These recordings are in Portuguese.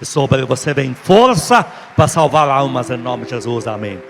E sobre você vem força para salvar almas em nome de Jesus, amém.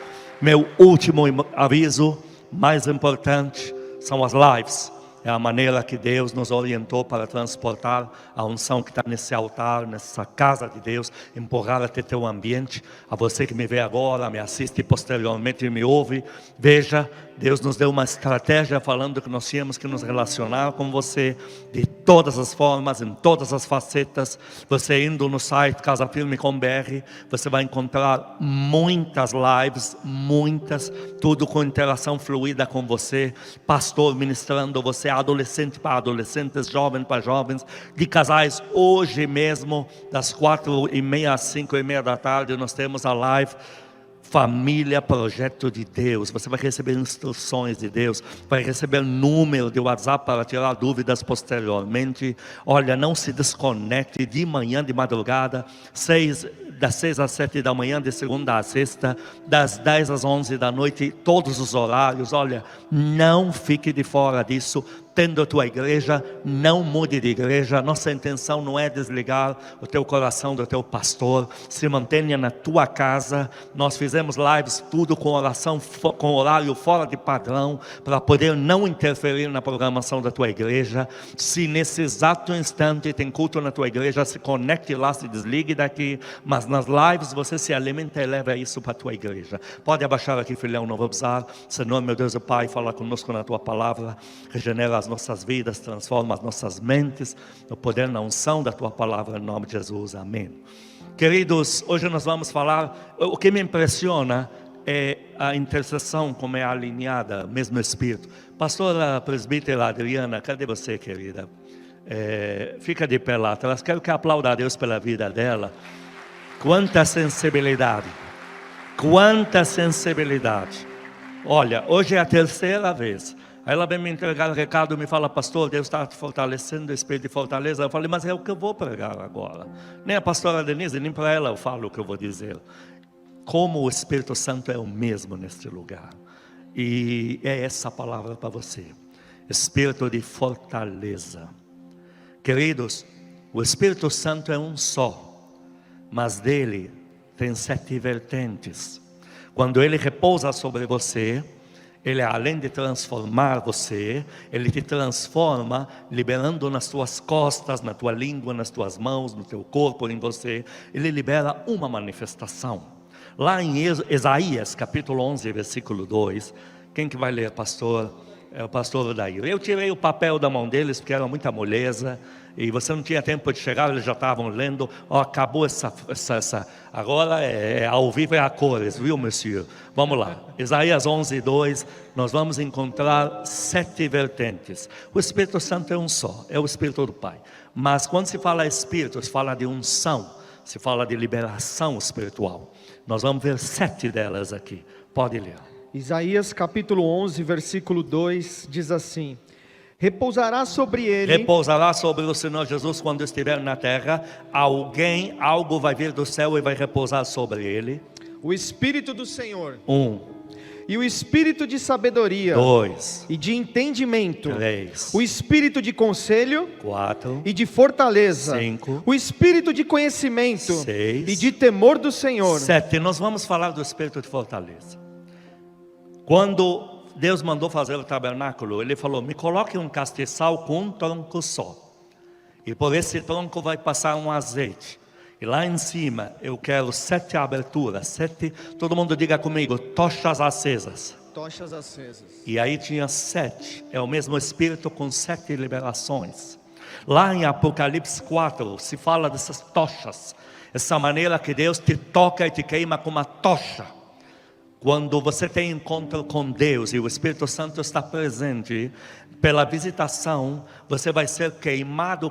Meu último aviso, mais importante, são as lives. É a maneira que Deus nos orientou para transportar a unção que está nesse altar, nessa casa de Deus, empurrar até teu ambiente. A você que me vê agora, me assiste posteriormente e me ouve, veja, Deus nos deu uma estratégia falando que nós tínhamos que nos relacionar com você de todas as formas, em todas as facetas. Você indo no site casafirme.com.br, você vai encontrar muitas lives, muitas, tudo com interação fluida com você, pastor ministrando você, adolescente para adolescentes, jovem para jovens, de casais. Hoje mesmo, das 4h30 às 5h30 da tarde, nós temos a live Família Projeto de Deus. Você vai receber instruções de Deus, vai receber número de WhatsApp para tirar dúvidas posteriormente. Olha, não se desconecte de manhã, de madrugada, das 6 às 7 da manhã, de segunda a sexta, das 10 às 11 da noite, todos os horários. Olha, não fique de fora disso. Tendo a tua igreja, não mude de igreja. Nossa intenção não é desligar o teu coração do teu pastor. Se mantenha na tua casa. Nós fizemos lives tudo com oração, com horário fora de padrão, para poder não interferir na programação da tua igreja. Se nesse exato instante tem culto na tua igreja, se conecte lá, se desligue daqui. Mas nas lives você se alimenta e leva isso para a tua igreja. Pode abaixar aqui, filhão, não vou usar. Senhor, meu Deus e Pai, fala conosco na tua palavra. Regenera as nossas vidas, transforma as nossas mentes no poder, na unção da tua palavra, em nome de Jesus, amém. Queridos, hoje nós vamos falar, o que me impressiona é a intercessão, como é alinhada, mesmo Espírito. Pastora presbítera Adriana, cadê você, querida? Fica de pé lá atrás, quero que aplauda a Deus pela vida dela. Quanta sensibilidade, quanta sensibilidade. Olha, hoje é a terceira vez. Aí ela vem me entregar o recado e me fala: pastor, Deus está te fortalecendo, o Espírito de fortaleza. Eu falei: mas é o que eu vou pregar agora. Nem a pastora Denise, nem para ela eu falo o que eu vou dizer. Como o Espírito Santo é o mesmo neste lugar. E é essa palavra para você. Espírito de fortaleza. Queridos, o Espírito Santo é um só, mas dele tem 7 vertentes. Quando ele repousa sobre você, ele, além de transformar você, ele te transforma, liberando nas tuas costas, na tua língua, nas tuas mãos, no teu corpo, em você. Ele libera uma manifestação. Lá em Isaías, capítulo 11, versículo 2. Quem que vai ler, pastor? É o pastor Daí. Eu tirei o papel da mão deles, porque era muita moleza, e você não tinha tempo de chegar, eles já estavam lendo. Acabou essa. Agora ao vivo, é a cores, viu, monsieur? Vamos lá, Isaías 11, 2, nós vamos encontrar 7 vertentes. O Espírito Santo é um só, é o Espírito do Pai. Mas quando se fala Espírito, se fala de unção, se fala de liberação espiritual. Nós vamos ver 7 delas aqui, pode ler. Isaías capítulo 11, versículo 2, diz assim: repousará sobre ele. Repousará sobre o Senhor Jesus quando estiver na terra. Algo vai vir do céu e vai repousar sobre ele. O Espírito do Senhor. 1. E o Espírito de sabedoria. 2. E de entendimento. 3. O Espírito de conselho. 4. E de fortaleza. 5. O Espírito de conhecimento. 6. E de temor do Senhor. 7. Nós vamos falar do Espírito de fortaleza. Quando Deus mandou fazer o tabernáculo, Ele falou: me coloque um castiçal com um tronco só, e por esse tronco vai passar um azeite, e lá em cima eu quero 7 aberturas, 7, todo mundo diga comigo, tochas acesas. Tochas acesas. E aí tinha 7, é o mesmo Espírito com 7 liberações. Lá em Apocalipse 4 se fala dessas tochas, essa maneira que Deus te toca e te queima com uma tocha. Quando você tem encontro com Deus e o Espírito Santo está presente, pela visitação, você vai ser queimada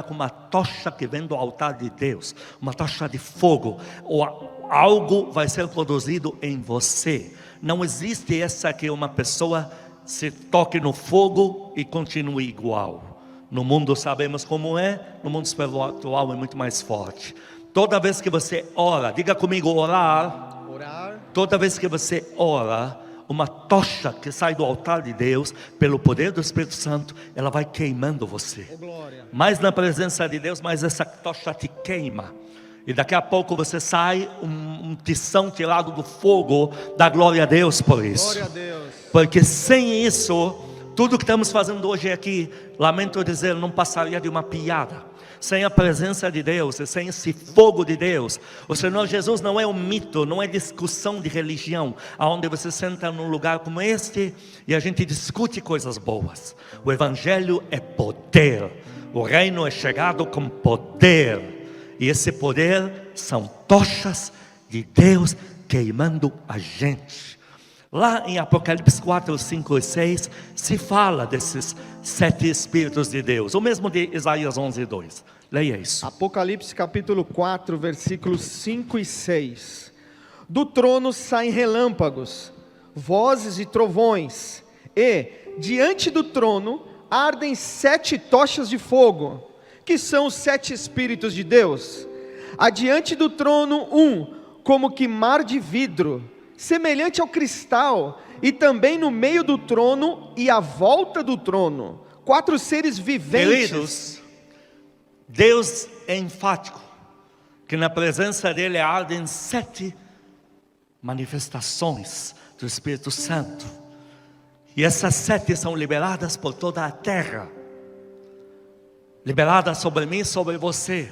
com uma tocha que vem do altar de Deus, uma tocha de fogo, ou algo vai ser produzido em você. Não existe essa que uma pessoa se toque no fogo e continue igual. No mundo sabemos como é, no mundo espiritual é muito mais forte. Toda vez que você ora, diga comigo, orar. Toda vez que você ora, uma tocha que sai do altar de Deus, pelo poder do Espírito Santo, ela vai queimando você. Mais na presença de Deus, mais essa tocha te queima. E daqui a pouco você sai um tição tirado do fogo. Dá glória a Deus por isso. Glória a Deus. Porque sem isso, tudo que estamos fazendo hoje aqui, lamento dizer, não passaria de uma piada. Sem a presença de Deus, e sem esse fogo de Deus. O Senhor Jesus não é um mito, não é discussão de religião, onde você senta num lugar como este e a gente discute coisas boas. O Evangelho é poder. O reino é chegado com poder. E esse poder são tochas de Deus queimando a gente. Lá em Apocalipse 4, 5 e 6, se fala desses 7 Espíritos de Deus. O mesmo de Isaías 11, 2. Leia isso. Apocalipse capítulo 4, versículos 5 e 6. Do trono saem relâmpagos, vozes e trovões. E, diante do trono, ardem 7 tochas de fogo, que são os 7 Espíritos de Deus. Adiante do trono, como que mar de vidro, semelhante ao cristal, e também no meio do trono e à volta do trono, 4 seres viventes. Queridos, Deus é enfático, que na presença dele ardem 7 manifestações do Espírito Santo. E essas 7 são liberadas por toda a terra. Liberadas sobre mim e sobre você.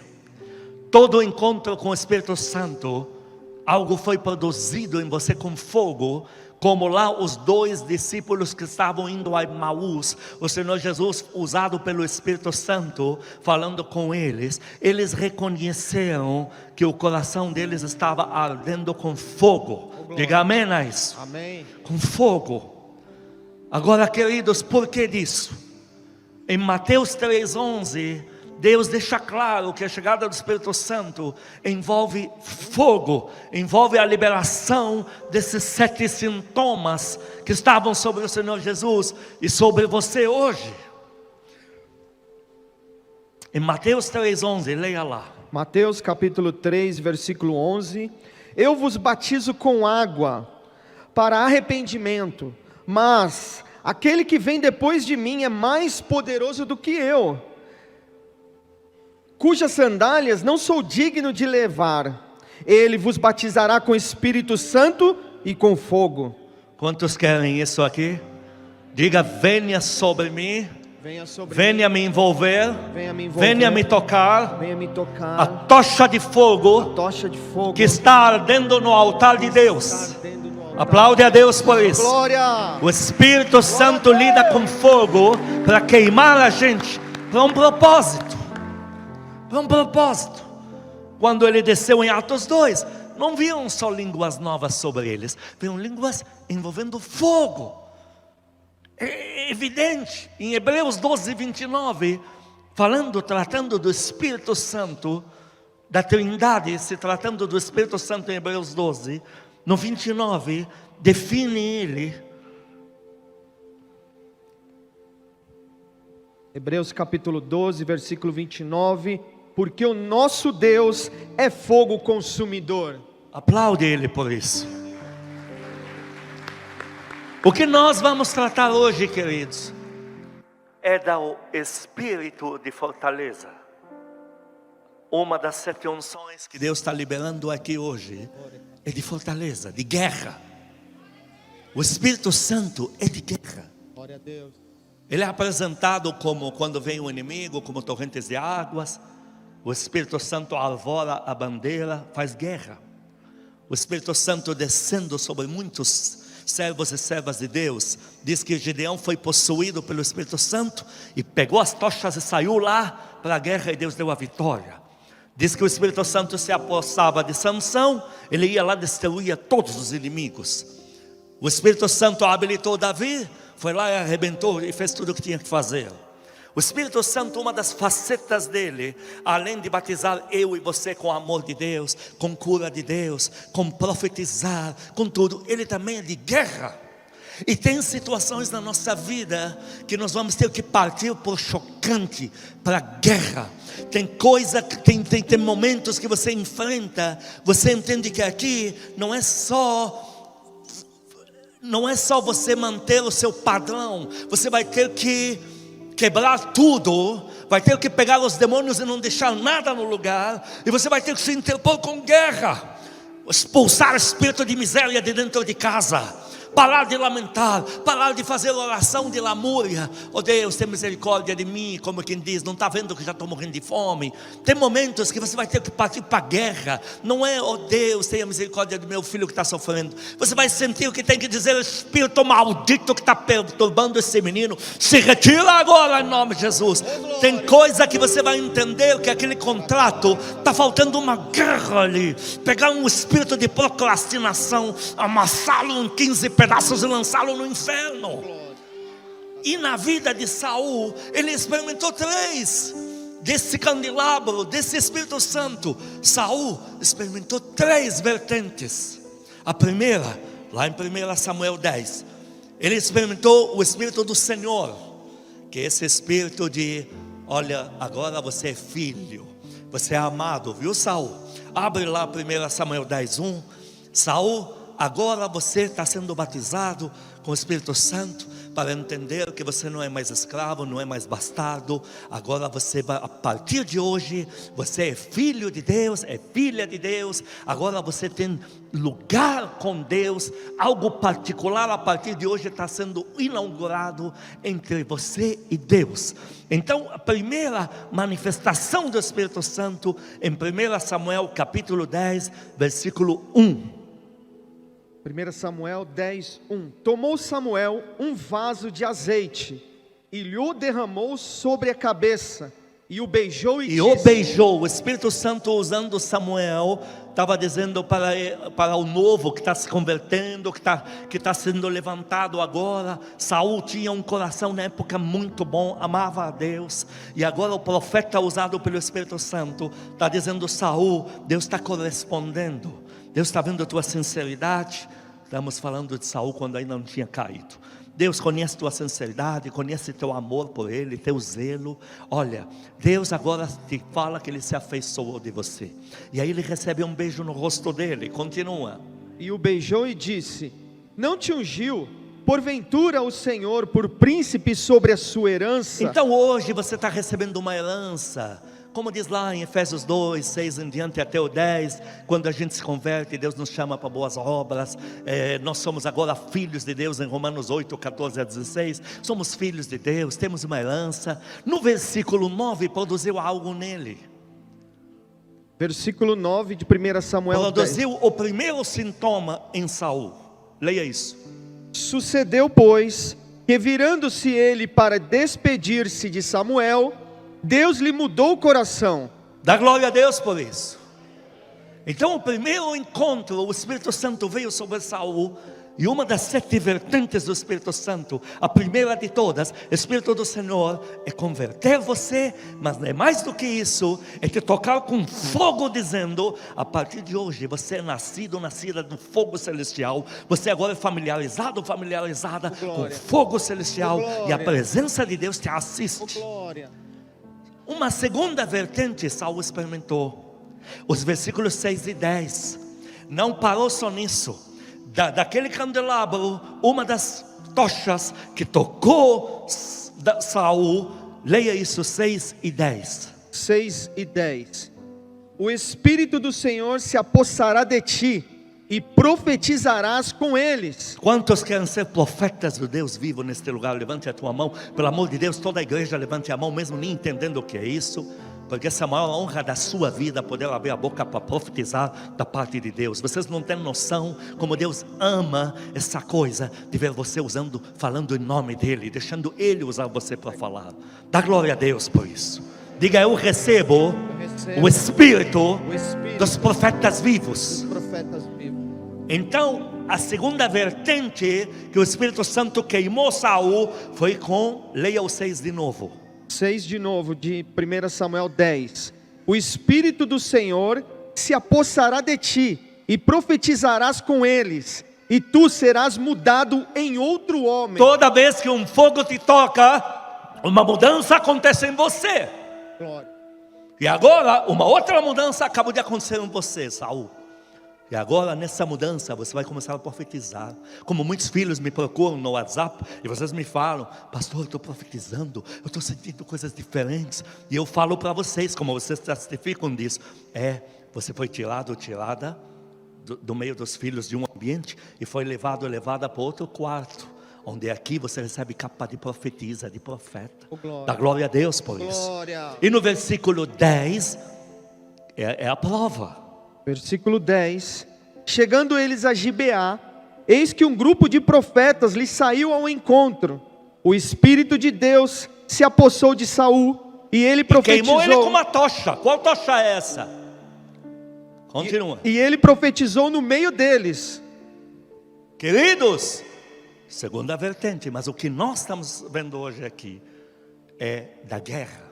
Todo encontro com o Espírito Santo, algo foi produzido em você com fogo, como lá os 2 discípulos que estavam indo a Emaús, o Senhor Jesus, usado pelo Espírito Santo, falando com eles, eles reconheceram que o coração deles estava ardendo com fogo. Diga amém a isso. Amém. Com fogo. Agora, queridos, por que disso? Em Mateus 3,11, Deus deixa claro que a chegada do Espírito Santo envolve fogo, envolve a liberação desses 7 sintomas que estavam sobre o Senhor Jesus e sobre você hoje. Em Mateus 3,11, leia lá. Mateus capítulo 3, versículo 11. Eu vos batizo com água para arrependimento, mas aquele que vem depois de mim é mais poderoso do que eu, cujas sandálias não sou digno de levar. Ele vos batizará com Espírito Santo e com fogo. Quantos querem isso aqui? Diga: venha sobre mim, venha me envolver, venha me tocar. A tocha de fogo, que está ardendo no altar de Deus. Aplaude a Deus por isso. Glória. O Espírito Santo lida com fogo para queimar a gente para um propósito. Para um propósito. Quando ele desceu em Atos 2, não viam só línguas novas sobre eles, viam línguas envolvendo fogo. É evidente, em Hebreus 12, 29, tratando do Espírito Santo, da Trindade, se tratando do Espírito Santo em Hebreus 12, no 29, define ele. Hebreus capítulo 12, versículo 29, porque o nosso Deus é fogo consumidor. Aplaude ele por isso. O que nós vamos tratar hoje, queridos, é do espírito de fortaleza. Uma das 7 unções que Deus está liberando aqui hoje é de fortaleza, de guerra. O Espírito Santo é de guerra. Glória a Deus. Ele é apresentado como quando vem o inimigo, como torrentes de águas. O Espírito Santo arvora a bandeira, faz guerra. O Espírito Santo descendo sobre muitos servos e servas de Deus. Diz que Gideão foi possuído pelo Espírito Santo e pegou as tochas e saiu lá para a guerra, e Deus deu a vitória. Diz que o Espírito Santo se apossava de Sansão, ele ia lá e destruía todos os inimigos. O Espírito Santo habilitou Davi, foi lá e arrebentou e fez tudo o que tinha que fazer. O Espírito Santo, uma das facetas dele, além de batizar eu e você com o amor de Deus, com cura de Deus, com profetizar, com tudo, ele também é de guerra. E tem situações na nossa vida que nós vamos ter que partir por chocante para a guerra. Tem coisa, tem momentos que você enfrenta, você entende que aqui não é só você manter o seu padrão, você vai ter que quebrar tudo, vai ter que pegar os demônios e não deixar nada no lugar, e você vai ter que se interpor com guerra, expulsar o espírito de miséria de dentro de casa, parar de lamentar, parar de fazer oração de lamúria. Oh Deus, tem misericórdia de mim, como quem diz, não está vendo que já estou morrendo de fome? Tem momentos que você vai ter que partir para a guerra. Não é, oh Deus, tenha misericórdia do meu filho que está sofrendo. Você vai sentir o que tem que dizer: o espírito maldito que está perturbando esse menino, se retira agora em nome de Jesus. Tem coisa que você vai entender que aquele contrato está faltando uma guerra ali. Pegar um espírito de procrastinação, amassá-lo em 15 pedaços e lançá-lo no inferno. E na vida de Saul, ele experimentou 3 desse candelabro, desse Espírito Santo. Saul experimentou 3 vertentes. A primeira, lá em 1 Samuel 10, ele experimentou o Espírito do Senhor, que é esse Espírito de: olha, agora você é filho, você é amado, viu Saul? Abre lá 1 Samuel 10:1. Saul, agora você está sendo batizado com o Espírito Santo, para entender que você não é mais escravo, não é mais bastardo. Agora você vai, a partir de hoje, você é filho de Deus, é filha de Deus. Agora você tem lugar com Deus. Algo particular a partir de hoje está sendo inaugurado entre você e Deus. Então, a primeira manifestação do Espírito Santo em 1 Samuel capítulo 10, versículo 1. 1 Samuel 10:1. Tomou Samuel um vaso de azeite e lhe o derramou sobre a cabeça, e o beijou e disse... o beijou. O Espírito Santo, usando Samuel, estava dizendo para o novo que está se convertendo, que está sendo levantado agora. Saul tinha um coração na época muito bom, amava a Deus, e agora o profeta usado pelo Espírito Santo está dizendo: Saul, Deus está correspondendo, Deus está vendo a tua sinceridade. Estamos falando de Saul quando ainda não tinha caído. Deus conhece tua sinceridade, conhece teu amor por Ele, teu zelo. Olha, Deus agora te fala que Ele se afeiçoou de você. E aí ele recebe um beijo no rosto dele. Continua. E o beijou e disse: não te ungiu porventura o Senhor por príncipe sobre a sua herança? Então hoje você está recebendo uma herança. Como diz lá em Efésios 2, 6 em diante até o 10, quando a gente se converte, Deus nos chama para boas obras. Nós somos agora filhos de Deus, em Romanos 8, 14 a 16. Somos filhos de Deus, temos uma herança. No versículo 9, produziu algo nele. Versículo 9 de 1 Samuel 10. Produziu o primeiro sintoma em Saul. Leia isso. Sucedeu, pois, que virando-se ele para despedir-se de Samuel, Deus lhe mudou o coração. Dá glória a Deus por isso. Então o primeiro encontro, o Espírito Santo veio sobre Saul. E uma das 7 vertentes do Espírito Santo, a primeira de todas, Espírito do Senhor, é converter você. Mas não é mais do que isso, é te tocar com fogo, dizendo: a partir de hoje você é nascida do fogo celestial. Você agora é familiarizada com fogo celestial, e a presença de Deus te assiste. Uma segunda vertente Saul experimentou. Os versículos 6 e 10. Não parou só nisso. Daquele candelabro, uma das tochas que tocou Saul. Leia isso, 6 e 10. 6 e 10. O Espírito do Senhor se apossará de ti, e profetizarás com eles. Quantos querem ser profetas do Deus vivo neste lugar? Levante a tua mão. Pelo amor de Deus, toda a igreja levante a mão, mesmo nem entendendo o que é isso. Porque essa é a maior honra da sua vida, poder abrir a boca para profetizar da parte de Deus. Vocês não têm noção como Deus ama essa coisa de ver você falando em nome dEle, deixando Ele usar você para falar. Dá glória a Deus por isso. Diga: eu recebo o Espírito dos profetas vivos. Então, a segunda vertente que o Espírito Santo queimou Saul foi com, leia o 6 de novo. 6 de novo, de 1 Samuel 10. O Espírito do Senhor se apossará de ti, e profetizarás com eles, e tu serás mudado em outro homem. Toda vez que um fogo te toca, uma mudança acontece em você. Glória. E agora, uma outra mudança acabou de acontecer em você, Saul. E agora nessa mudança você vai começar a profetizar. Como muitos filhos me procuram no WhatsApp e vocês me falam: pastor, eu estou profetizando, eu estou sentindo coisas diferentes. E eu falo para vocês, como vocês testificam disso: você foi tirado ou tirada do meio dos filhos de um ambiente e foi levada para outro quarto, onde aqui você recebe capa de profetisa, de profeta. Dá glória a Deus por isso. E no versículo 10 é a prova. Versículo 10: chegando eles a Gibeá, eis que um grupo de profetas lhe saiu ao encontro. O Espírito de Deus se apossou de Saul e ele profetizou. Queimou ele com uma tocha. Qual tocha é essa? Continua. E ele profetizou no meio deles. Queridos, segunda vertente, mas o que nós estamos vendo hoje aqui é da guerra,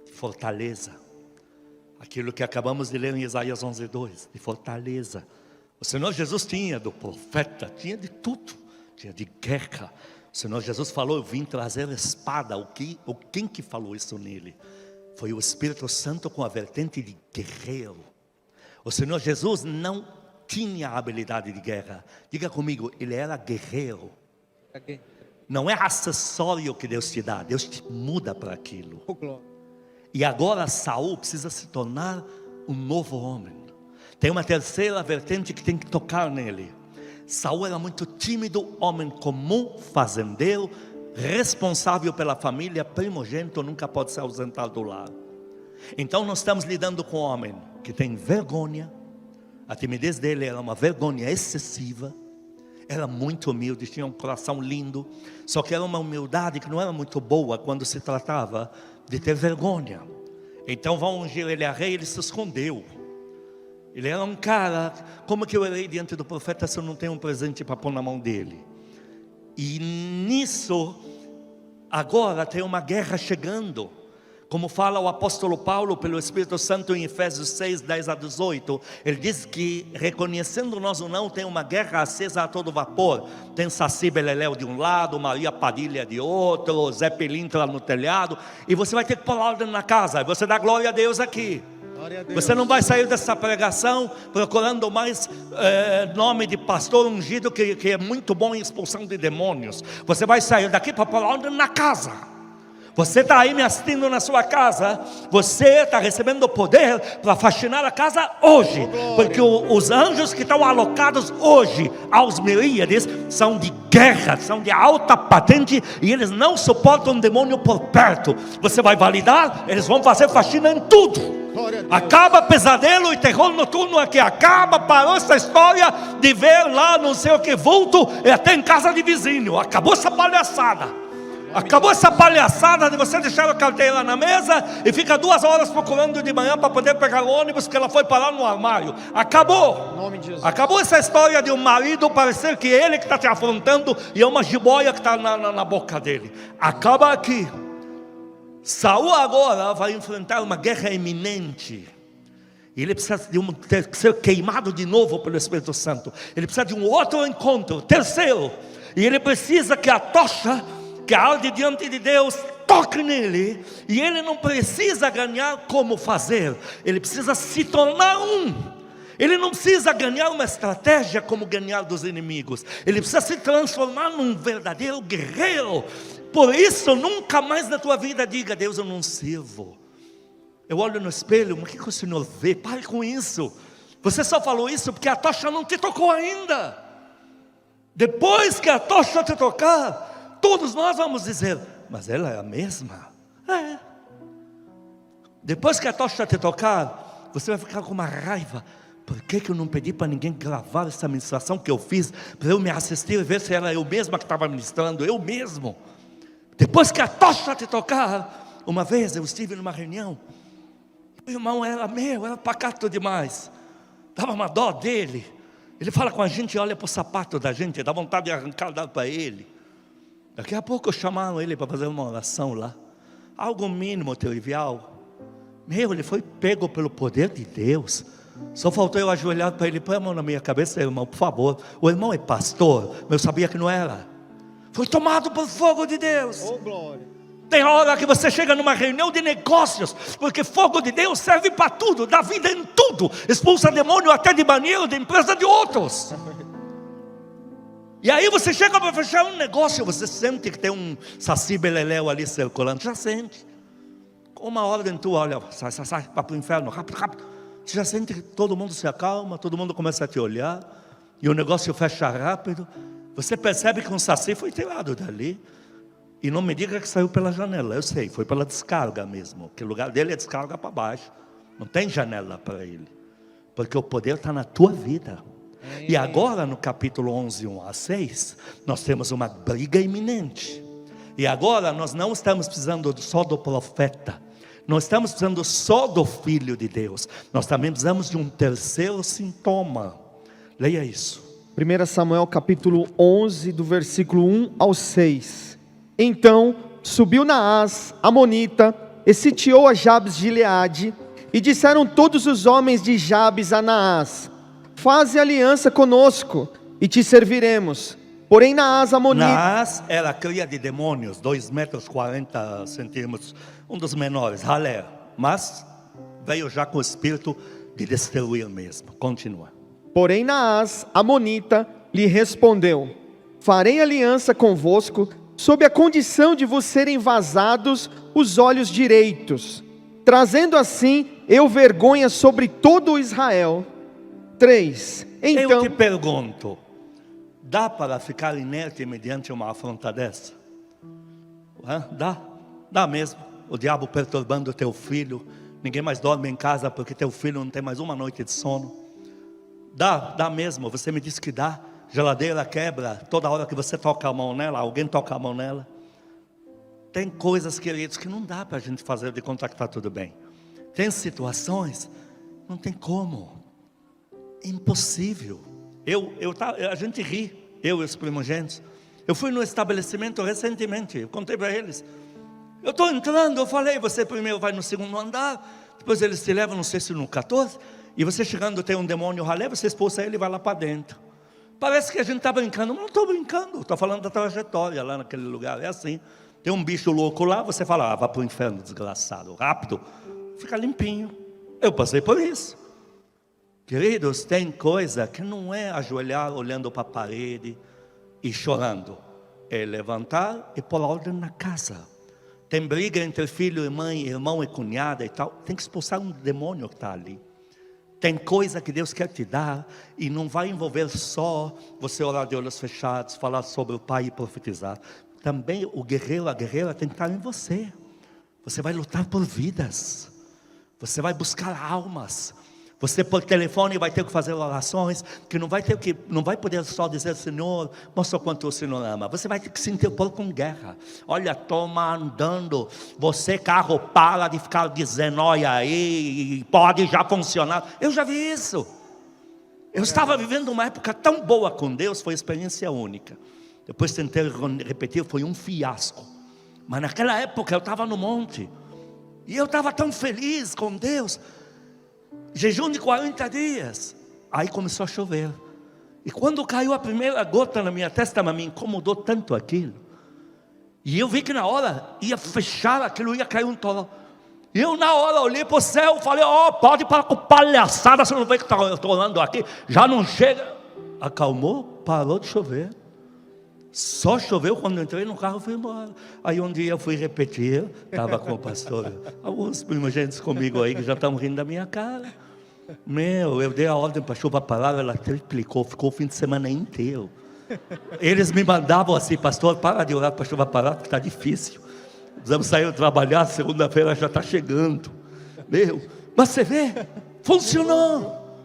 de fortaleza. Aquilo que acabamos de ler em Isaías 11:2, de fortaleza. O Senhor Jesus tinha do profeta, tinha de tudo, tinha de guerra. O Senhor Jesus falou: eu vim trazer a espada. Quem que falou isso nele? Foi o Espírito Santo com a vertente de guerreiro. O Senhor Jesus não tinha a habilidade de guerra. Diga comigo, ele era guerreiro. Não é acessório que Deus te dá, Deus te muda para aquilo. E agora Saul precisa se tornar um novo homem. Tem uma terceira vertente que tem que tocar nele. Saul era muito tímido, homem comum, fazendeiro, responsável pela família, primogênito, nunca pode se ausentar do lar. Então nós estamos lidando com um homem que tem vergonha. A timidez dele era uma vergonha excessiva. Era muito humilde, tinha um coração lindo. Só que era uma humildade que não era muito boa quando se tratava de ter vergonha. Então vão ungir ele a rei, ele se escondeu. Ele era um cara: como que eu irei diante do profeta se eu não tenho um presente para pôr na mão dele? E nisso, agora tem uma guerra chegando. Como fala o apóstolo Paulo pelo Espírito Santo em Efésios 6:10-18, ele diz que, reconhecendo nós ou não, tem uma guerra acesa a todo vapor. Tem Saci Beleléu de um lado, Maria Padilha de outro, Zé Pelintra no telhado, e você vai ter que pôr ordem na casa. Você dá glória a Deus aqui. Você não vai sair dessa pregação procurando mais nome de pastor ungido, que é muito bom em expulsão de demônios. Você vai sair daqui para pôr ordem na casa. Você está aí me assistindo na sua casa, você está recebendo o poder para faxinar a casa hoje, porque os anjos que estão alocados hoje aos miríades são de guerra, são de alta patente, e eles não suportam demônio por perto. Você vai validar, eles vão fazer faxina em tudo. Acaba pesadelo e terror noturno aqui, parou essa história de ver lá não sei o que vulto, e até em casa de vizinho. Acabou essa palhaçada. Acabou essa palhaçada de você deixar a carteira na mesa e fica 2 horas procurando de manhã para poder pegar o ônibus, que ela foi parar no armário. Acabou. Acabou essa história de um marido parecer que ele que está te afrontando e é uma jiboia que está na boca dele. Acaba aqui. Saul agora vai enfrentar uma guerra iminente. Ele precisa ter que ser queimado de novo pelo Espírito Santo. Ele precisa de um outro encontro, terceiro. E ele precisa que a tocha que arde diante de Deus toque nele. E ele não precisa ganhar como fazer, ele precisa se tornar um. Ele não precisa ganhar uma estratégia como ganhar dos inimigos. Ele precisa se transformar num verdadeiro guerreiro. Por isso nunca mais na tua vida diga: Deus, eu não sirvo. Eu olho no espelho, mas o que o Senhor vê? Pare com isso. Você só falou isso porque a tocha não te tocou ainda. Depois que a tocha te tocar, todos nós vamos dizer: mas ela é a mesma? É. Depois que a tocha te tocar, você vai ficar com uma raiva. Por que eu não pedi para ninguém gravar essa ministração que eu fiz, para eu me assistir e ver se era eu mesma que estava ministrando, eu mesmo? Depois que a tocha te tocar, uma vez eu estive numa reunião, o irmão era pacato demais, dava uma dó dele. Ele fala com a gente, olha para o sapato da gente, dá vontade de arrancar, dar para ele. Daqui a pouco chamaram ele para fazer uma oração lá, algo mínimo, trivial. Ele foi pego pelo poder de Deus. Só faltou eu ajoelhar para ele: põe a mão na minha cabeça, irmão, por favor. O irmão é pastor, mas eu sabia que não era. Foi tomado pelo fogo de Deus. Oh, glória. Tem hora que você chega numa reunião de negócios, porque fogo de Deus serve para tudo, dá vida em tudo, expulsa demônio até de banheiro, de empresa de outros. E aí você chega para fechar um negócio, você sente que tem um saci beleléu ali circulando, já sente. Com uma ordem tua, olha, sai, vai para o inferno, rápido, rápido. Você já sente que todo mundo se acalma, todo mundo começa a te olhar, e o negócio fecha rápido. Você percebe que um saci foi tirado dali. E não me diga que saiu pela janela, eu sei, foi pela descarga mesmo. Que o lugar dele é descarga para baixo. Não tem janela para ele. Porque o poder está na tua vida. E agora no capítulo 11, 1 a 6, nós temos uma briga iminente. E agora nós não estamos precisando só do profeta. Não estamos precisando só do Filho de Deus. Nós também precisamos de um terceiro sintoma. Leia isso. 1 Samuel capítulo 11, do versículo 1 ao 6. Então subiu Naás, amonita, e sitiou a Jabes de Gileade, e disseram todos os homens de Jabes a Naás: faze aliança conosco, e te serviremos. Porém Naás, amonita... Naás era cria de demônios, 2 metros 40 centímetros, um dos menores, ralé, mas veio já com o espírito de destruir mesmo. Continua. Porém Naás, amonita, lhe respondeu: farei aliança convosco, sob a condição de vos serem vazados os olhos direitos, trazendo assim eu vergonha sobre todo o Israel. 3. Então, eu te pergunto, dá para ficar inerte mediante uma afronta dessa? Dá mesmo. O diabo perturbando o teu filho, ninguém mais dorme em casa porque teu filho não tem mais uma noite de sono. Dá mesmo, você me disse que dá. Geladeira quebra, toda hora que você toca a mão nela, alguém toca a mão nela. Tem coisas, queridos, que não dá para a gente fazer de conta que está tudo bem. Tem situações, não tem como. É impossível. A gente ri, eu e os primogênitos. Eu fui no estabelecimento recentemente, eu contei para eles. Eu estou entrando, eu falei, você primeiro vai no segundo andar, depois eles te levam, não sei se no 14, e você chegando tem um demônio ralé, você expulsa ele e vai lá para dentro. Parece que a gente está brincando, mas não estou brincando, estou falando da trajetória lá naquele lugar, é assim. Tem um bicho louco lá, você fala, vá para o inferno, desgraçado, rápido, fica limpinho. Eu passei por isso. Queridos, tem coisa que não é ajoelhar olhando para a parede e chorando, é levantar e pôr ordem na casa. Tem briga entre filho e mãe, irmão e cunhada e tal, tem que expulsar um demônio que está ali. Tem coisa que Deus quer te dar e não vai envolver só você orar de olhos fechados, falar sobre o Pai e profetizar. Também o guerreiro, a guerreira tem que estar em você. Você vai lutar por vidas. Você vai buscar almas. Você por telefone vai ter que fazer orações, que não vai poder só dizer, Senhor, mostra o quanto o Senhor ama. Você vai ter que se interpor com guerra. Olha, toma andando, você carro para de ficar dizendo, olha aí, pode já funcionar. Eu já vi isso. Eu estava vivendo uma época tão boa com Deus, foi experiência única. Depois tentei repetir, foi um fiasco. Mas naquela época eu estava no monte, e eu estava tão feliz com Deus. Jejum de 40 dias. Aí começou a chover. E quando caiu a primeira gota na minha testa, me incomodou tanto aquilo. E eu vi que na hora ia fechar aquilo, ia cair um tolo. E eu na hora olhei para o céu, falei, pode parar com palhaçada, você não vê que eu estou olhando aqui, já não chega. Acalmou, parou de chover. Só choveu quando eu entrei no carro e fui embora. Aí um dia eu fui repetir, estava com o pastor, alguns primogênitos comigo aí que já estavam rindo da minha cara. Eu dei a ordem para a chuva parar, ela triplicou, ficou o fim de semana inteiro. Eles me mandavam assim, pastor, para de orar para a chuva parar, porque está difícil. Precisamos sair trabalhar, segunda-feira já está chegando. Mas você vê, funcionou.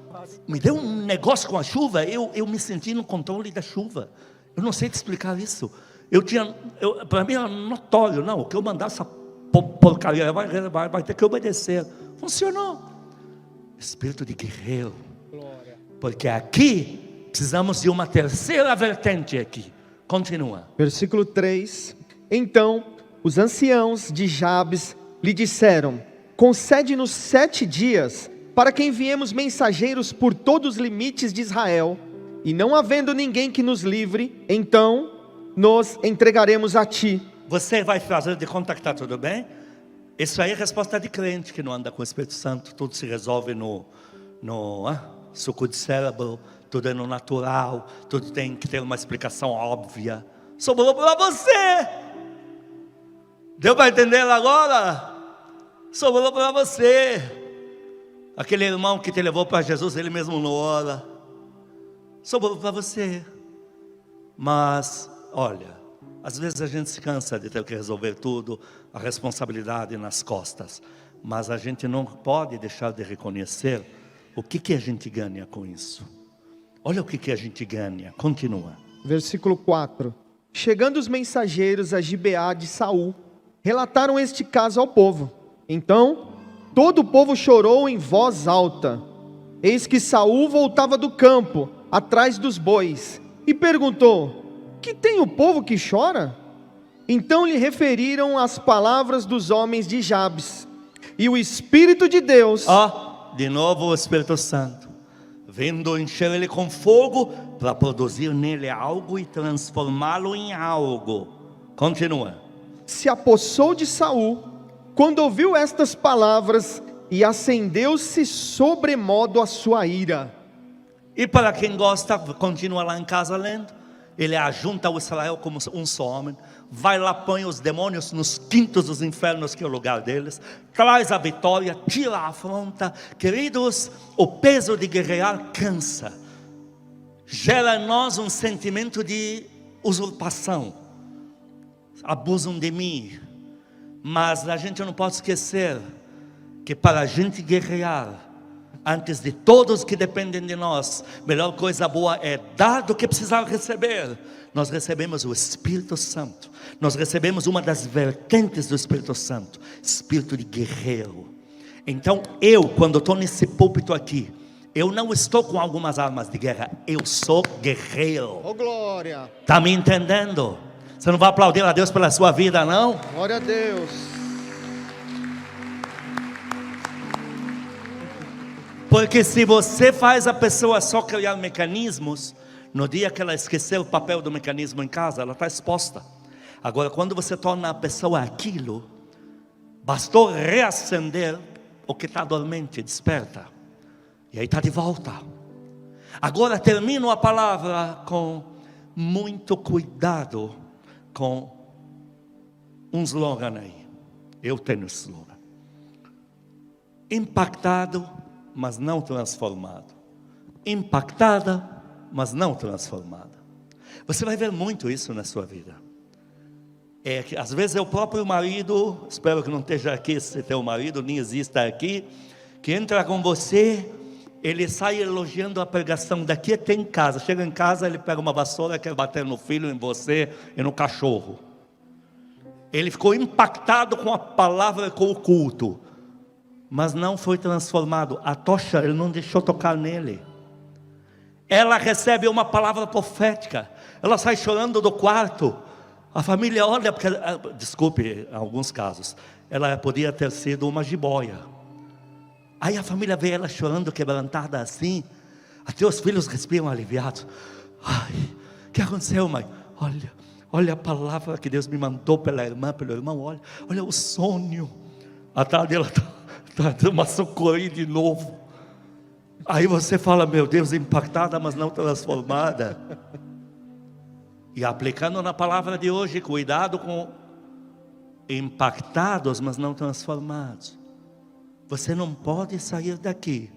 Me deu um negócio com a chuva, eu me senti no controle da chuva. Eu não sei te explicar isso. Para mim era notório, não, o que eu mandar essa porcaria vai ter que obedecer. Funcionou. Espírito de guerreiro. Glória. Porque aqui precisamos de uma terceira vertente aqui. Continua. Versículo 3. Então os anciãos de Jabes lhe disseram: concede-nos 7 dias, para que enviemos mensageiros por todos os limites de Israel. E não havendo ninguém que nos livre, então nos entregaremos a ti. Você vai fazer de conta que está tudo bem? Isso aí é resposta de crente que não anda com o Espírito Santo. Tudo se resolve no suco de cérebro, tudo é no natural, tudo tem que ter uma explicação óbvia. Sobrou para você. Deu para entender agora? Sobrou para você. Aquele irmão que te levou para Jesus, ele mesmo não ora. Sobrou para você. Mas, olha, às vezes a gente se cansa de ter que resolver tudo, a responsabilidade nas costas. Mas a gente não pode deixar de reconhecer o que a gente ganha com isso. Olha o que a gente ganha. Continua. Versículo 4. Chegando os mensageiros a Gibeá de Saul, relataram este caso ao povo. Então, todo o povo chorou em voz alta. Eis que Saul voltava do campo, atrás dos bois, e perguntou: que tem o povo que chora? Então lhe referiram as palavras dos homens de Jabes. E o Espírito de Deus... de novo o Espírito Santo, vindo encher ele com fogo, para produzir nele algo e transformá-lo em algo. Continua. Se apossou de Saul, quando ouviu estas palavras, e acendeu-se sobremodo a sua ira. E para quem gosta, continua lá em casa lendo. Ele ajunta o Israel como um só homem, vai lá, põe os demônios nos quintos dos infernos, que é o lugar deles, traz a vitória, tira a afronta. Queridos, o peso de guerrear cansa, gera em nós um sentimento de usurpação. Abusam de mim, mas a gente não pode esquecer que para a gente guerrear, antes de todos que dependem de nós, melhor coisa boa é dar do que precisar receber. Nós recebemos o Espírito Santo. Nós recebemos uma das vertentes do Espírito Santo, espírito de guerreiro. Então quando estou nesse púlpito aqui, eu não estou com algumas armas de guerra, eu sou guerreiro. Oh, glória! Está me entendendo? Você não vai aplaudir a Deus pela sua vida, não? Glória a Deus. Porque se você faz a pessoa só criar mecanismos, no dia que ela esquecer o papel do mecanismo em casa, ela está exposta. Agora, quando você torna a pessoa aquilo, bastou reacender o que está dormente, desperta. E aí está de volta. Agora termino a palavra com muito cuidado com um slogan aí. Eu tenho slogan. Impactado, mas não transformado. Impactada, mas não transformada. Você vai ver muito isso na sua vida. Que às vezes é o próprio marido, espero que não esteja aqui se teu marido, nem exista aqui, que entra com você, ele sai elogiando a pregação daqui até em casa. Chega em casa, ele pega uma vassoura, quer bater no filho, em você e no cachorro. Ele ficou impactado com a palavra, com o culto, mas não foi transformado. A tocha ele não deixou tocar nele. Ela recebe uma palavra profética, ela sai chorando do quarto. A família olha, porque, desculpe, em alguns casos, ela podia ter sido uma jiboia. Aí a família vê ela chorando, quebrantada assim. Até os filhos respiram aliviados. Ai, o que aconteceu, mãe? Olha a palavra que Deus me mandou pela irmã, pelo irmão. Olha o sonho. A tarde ela está dando uma socorrida de novo. Aí você fala, meu Deus, impactada, mas não transformada. E aplicando na palavra de hoje, cuidado com impactados, mas não transformados. Você não pode sair daqui,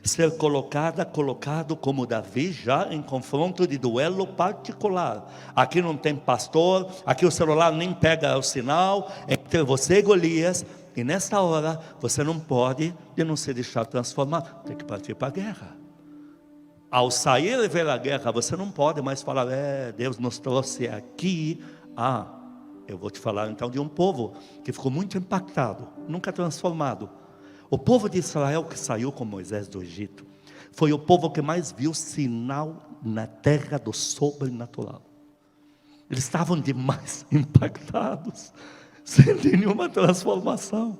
ser colocado como Davi, já em confronto de duelo particular. Aqui não tem pastor, aqui o celular nem pega o sinal, entre você e Golias. E nessa hora, você não pode de não se deixar transformar, tem que partir para a guerra. Ao sair e ver a guerra, você não pode mais falar, Deus nos trouxe aqui. Eu vou te falar então de um povo que ficou muito impactado, nunca transformado. O povo de Israel que saiu com Moisés do Egito, foi o povo que mais viu sinal na terra do sobrenatural. Eles estavam demais impactados, sem nenhuma transformação.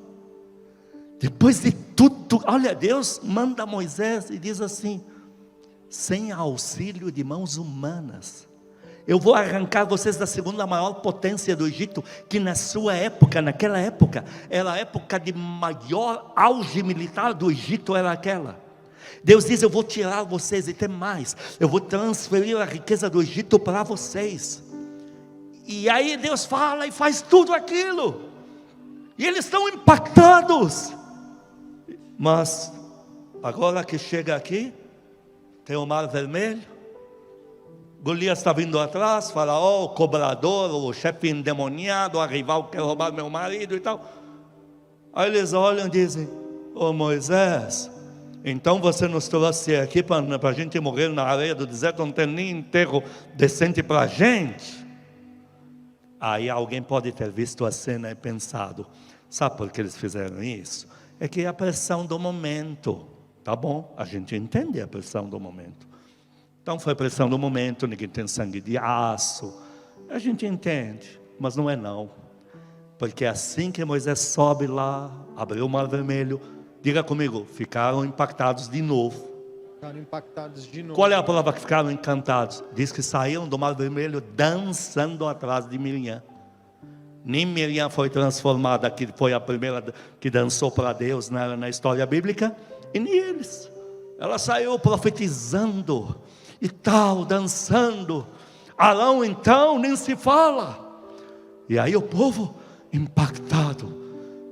Depois de tudo, olha, Deus manda Moisés e diz assim: sem auxílio de mãos humanas, Eu vou arrancar vocês da segunda maior potência do Egito, que na sua época, naquela época, era a época de maior auge militar do Egito, era aquela. Deus diz: eu vou tirar vocês, e tem mais, eu vou transferir a riqueza do Egito para vocês. E aí Deus fala e faz tudo aquilo, e eles estão impactados. Mas agora que chega aqui, tem o Mar Vermelho, Golias está vindo atrás, Faraó, o cobrador, o chefe endemoniado, a rival que quer roubar meu marido e tal. Aí eles olham e dizem: ô Moisés, então você nos trouxe aqui para a gente morrer na areia do deserto, não tem nem enterro decente para a gente. Aí alguém pode ter visto a cena e pensado: sabe por que eles fizeram isso? É que é a pressão do momento. Tá bom, a gente entende a pressão do momento. Então foi a pressão do momento, ninguém tem sangue de aço. A gente entende, mas não é não. Porque assim que Moisés sobe lá, abriu o Mar Vermelho, diga comigo, ficaram impactados de novo. Ficaram impactados de novo. Qual é a palavra que ficaram encantados? Diz que saíram do Mar Vermelho dançando atrás de Miriam. Nem Miriam foi transformada, que foi a primeira que dançou para Deus na história bíblica, e nem eles. Ela saiu profetizando e tal, dançando. Arão então nem se fala. E aí o povo impactado: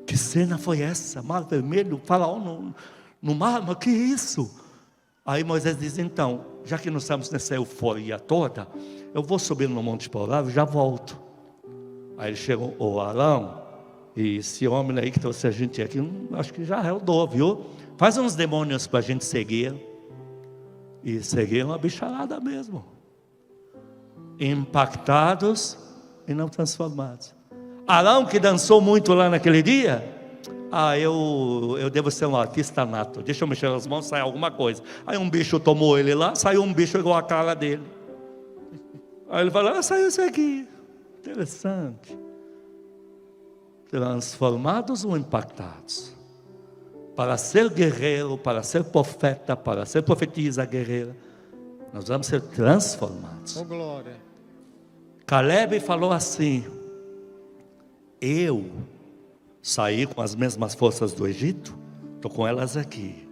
que cena foi essa? Mar Vermelho, Faraó no mar, mas que isso? Aí Moisés diz: então, já que nós estamos nessa euforia toda, eu vou subir no Monte Polar e já volto. Aí ele chegou: ô Arão, e esse homem aí que trouxe a gente aqui, acho que já rodou, viu? Faz uns demônios para a gente seguir. E seguiram a bicharada mesmo, impactados e não transformados. Arão, que dançou muito lá naquele dia: eu devo ser um artista nato, deixa eu mexer as mãos, sai alguma coisa. Aí um bicho tomou ele lá, saiu um bicho igual a cara dele. Aí ele falou: saiu isso aqui. Interessante. Transformados ou impactados? Para ser guerreiro, para ser profeta, para ser profetisa guerreira, nós vamos ser transformados. Oh, glória. Caleb falou assim: eu saí com as mesmas forças do Egito, estou com elas aqui.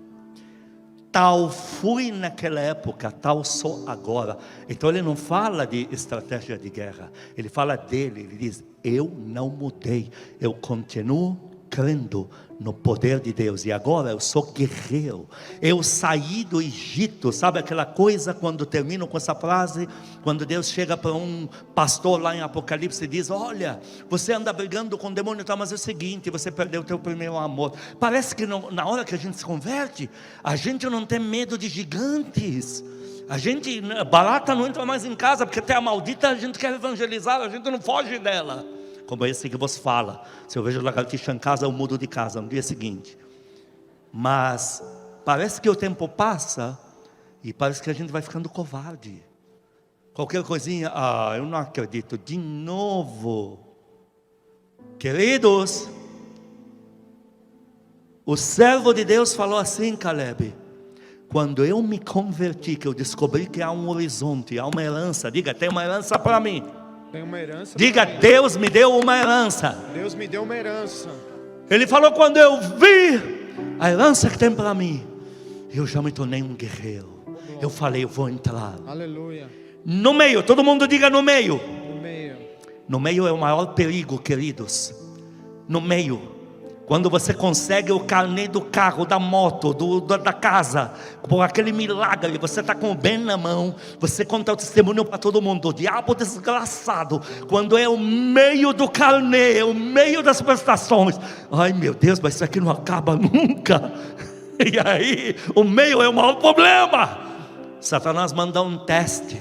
Tal fui naquela época, tal sou agora. Então ele não fala de estratégia de guerra, ele fala dele, ele diz: eu não mudei, eu continuo crendo no poder de Deus, e agora eu sou guerreiro. Eu saí do Egito. Sabe aquela coisa quando termino com essa frase, quando Deus chega para um pastor lá em Apocalipse e diz: olha, você anda brigando com o demônio, tá, mas é o seguinte, você perdeu o teu primeiro amor. Parece que na hora que a gente se converte, a gente não tem medo de gigantes. A gente, barata não entra mais em casa, porque até a maldita a gente quer evangelizar, a gente não foge dela. Como esse que você fala: se eu vejo lagartixa em casa, eu mudo de casa no dia seguinte. Mas parece que o tempo passa e parece que a gente vai ficando covarde. Qualquer coisinha: eu não acredito, de novo. Queridos, o servo de Deus falou assim: Caleb, quando eu me converti, que eu descobri que há um horizonte, há uma herança. Diga: tem uma herança para mim. Tem uma herança. Diga: Deus me deu uma herança. Deus me deu uma herança. Ele falou: quando eu vi a herança que tem para mim, eu já me tornei um guerreiro. Eu falei: eu vou entrar. Aleluia. No meio, todo mundo diga: no meio. No meio. No meio é o maior perigo, queridos. No meio. Quando você consegue o carnê do carro, da moto, da casa, por aquele milagre, você está com o bem na mão, você conta o testemunho para todo mundo. O diabo desgraçado, quando é o meio do carnê, é o meio das prestações. Ai meu Deus, mas isso aqui não acaba nunca. E aí, o meio é o maior problema. Satanás manda um teste.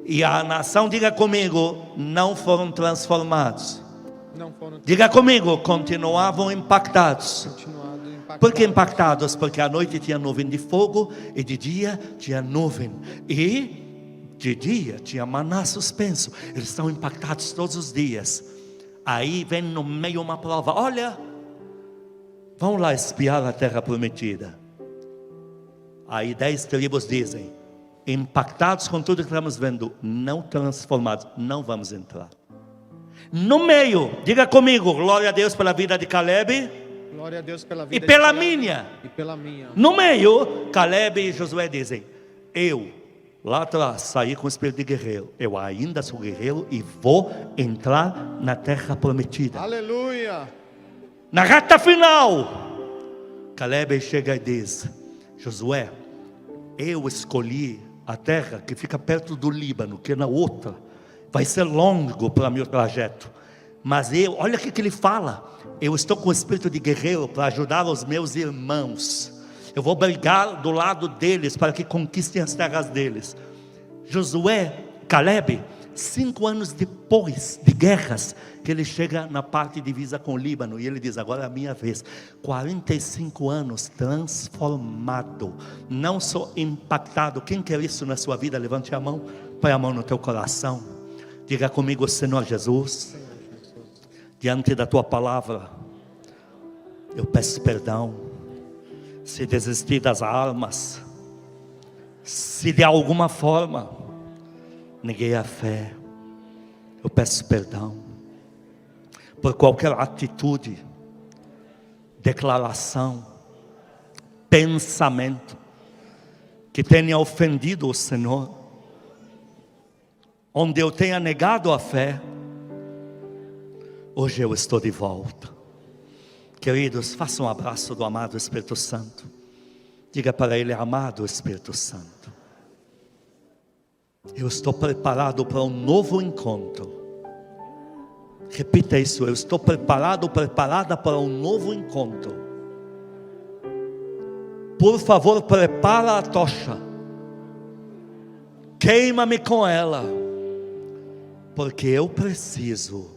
E a nação, diga comigo, não foram transformados. Não foram. Diga comigo, continuavam impactados. Continuado impactado. Por que impactados? Porque à noite tinha nuvem de fogo e de dia tinha nuvem. E de dia tinha maná suspenso. Eles estão impactados todos os dias. Aí vem no meio uma prova. Olha, vão lá espiar a terra prometida. Aí 10 tribos dizem: impactados com tudo que estamos vendo, não transformados, não vamos entrar. No meio, diga comigo, glória a Deus pela vida de Caleb. Glória a Deus pela vida E pela de Caleb, minha. e pela minha. No meio, Caleb e Josué dizem: eu, lá atrás, saí com o espírito de guerreiro. Eu ainda sou guerreiro e vou entrar na terra prometida. Aleluia. Na reta final, Caleb chega e diz: Josué, eu escolhi a terra que fica perto do Líbano, que na outra vai ser longo para meu trajeto. Mas olha o que ele fala: eu estou com o espírito de guerreiro para ajudar os meus irmãos. Eu vou brigar do lado deles para que conquistem as terras deles. Josué, Caleb, 5 anos depois de guerras, que ele chega na parte divisa com o Líbano, e ele diz: agora é a minha vez. 45 anos transformado, não só impactado. Quem quer isso na sua vida? Levante a mão, põe a mão no teu coração, diga comigo: Senhor Jesus, diante da tua palavra, eu peço perdão, se desisti das armas, se de alguma forma neguei a fé, eu peço perdão por qualquer atitude, declaração, pensamento que tenha ofendido o Senhor, onde eu tenha negado a fé. Hoje eu estou de volta. Queridos, faça um abraço do amado Espírito Santo. Diga para ele: amado Espírito Santo, eu estou preparado para um novo encontro. Repita isso: eu estou preparada para um novo encontro. Por favor, prepara a tocha, queima-me com ela, porque eu preciso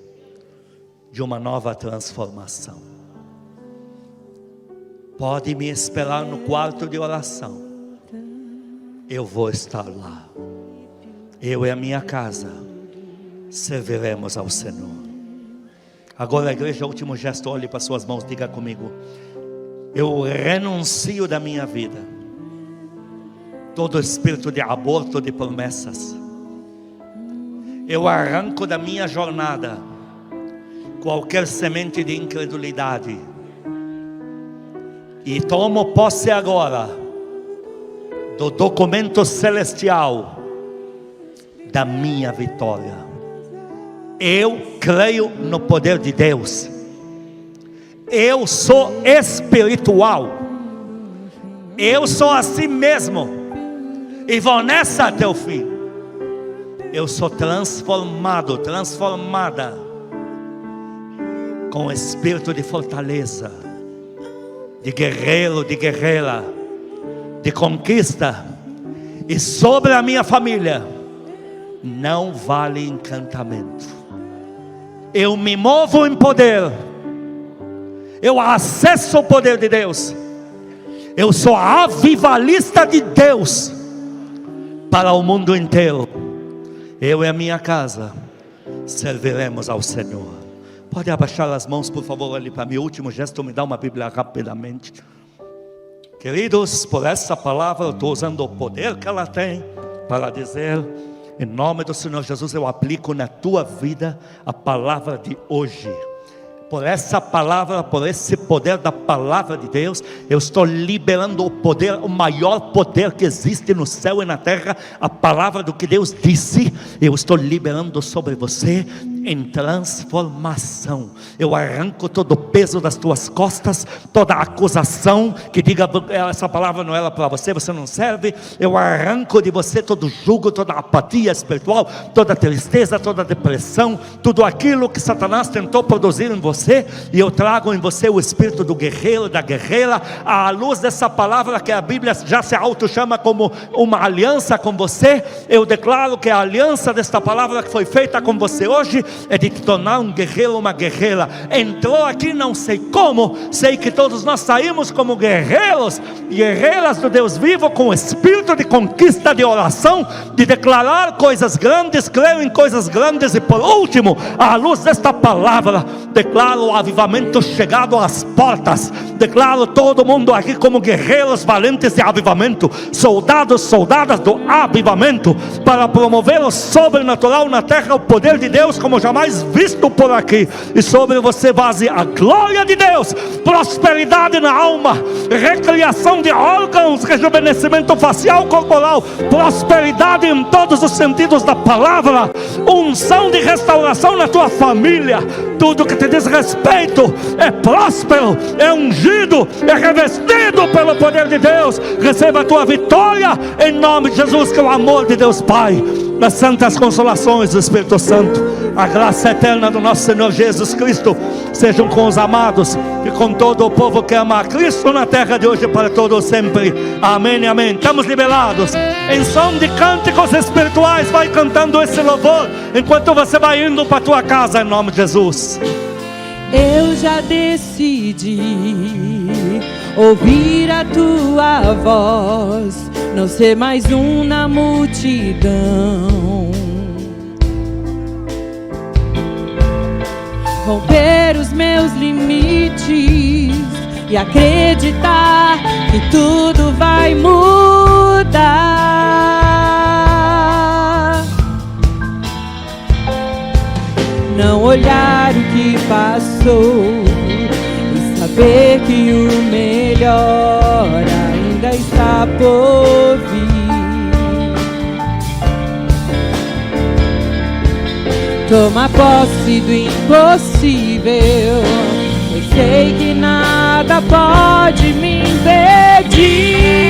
de uma nova transformação. Pode me esperar no quarto de oração, eu vou estar lá. Eu e a minha casa serviremos ao Senhor. Agora a igreja, último gesto, olhe para suas mãos, diga comigo: eu renuncio da minha vida todo espírito de aborto de promessas. Eu arranco da minha jornada qualquer semente de incredulidade e tomo posse agora do documento celestial da minha vitória. Eu creio no poder de Deus. Eu sou espiritual. Eu sou assim mesmo e vou nessa até o fim. Eu sou transformado, transformada, com espírito de fortaleza, de guerreiro, de guerreira, de conquista. E sobre a minha família não vale encantamento. Eu me movo em poder, eu acesso o poder de Deus. Eu sou avivalista de Deus para o mundo inteiro. Eu e a minha casa serviremos ao Senhor. Pode abaixar as mãos, por favor, ali para mim. Último gesto, me dá uma Bíblia rapidamente. Queridos, por essa palavra eu estou usando o poder que ela tem para dizer: em nome do Senhor Jesus, eu aplico na tua vida a palavra de hoje. Por essa palavra, por esse poder da palavra de Deus, eu estou liberando o poder, o maior poder que existe no céu e na terra, a palavra do que Deus disse. Eu estou liberando sobre você em transformação. Eu arranco todo o peso das tuas costas, toda acusação que diga: essa palavra não era para você, você não serve. Eu arranco de você todo jugo, toda apatia espiritual, toda tristeza, toda depressão, tudo aquilo que Satanás tentou produzir em você. E eu trago em você o espírito do guerreiro, da guerreira, à luz dessa palavra que a Bíblia já se auto-chama como uma aliança com você. Eu declaro que a aliança desta palavra que foi feita com você hoje é de te tornar um guerreiro, uma guerreira. Entrou aqui, não sei como, sei que todos nós saímos como guerreiros, guerreiras do Deus vivo, com espírito de conquista, de oração, de declarar coisas grandes, creio em coisas grandes. E por último, à luz desta palavra, declaro o avivamento chegado às portas. Declaro todo mundo aqui como guerreiros valentes de avivamento, soldados, soldadas do avivamento, para promover o sobrenatural na terra, o poder de Deus como jamais visto por aqui. E sobre você vaze a glória de Deus, prosperidade na alma, recriação de órgãos, rejuvenescimento facial, corporal, prosperidade em todos os sentidos da palavra, unção de restauração na tua família. Tudo que te diz respeito é próspero, é ungido, é revestido pelo poder de Deus. Receba a tua vitória em nome de Jesus, que é o amor de Deus Pai, nas santas consolações do Espírito Santo, a graça eterna do nosso Senhor Jesus Cristo sejam com os amados e com todo o povo que ama a Cristo na terra de hoje para todos sempre. Amém, amém. Estamos liberados em som de cânticos espirituais. Vai cantando esse louvor enquanto você vai indo para a tua casa, em nome de Jesus. Eu já decidi ouvir a tua voz, não ser mais um na multidão, romper os meus limites e acreditar que tudo vai mudar. Não olhar o que passou e saber que o melhor ainda está por vir. Toma posse do impossível, eu sei que nada pode me impedir.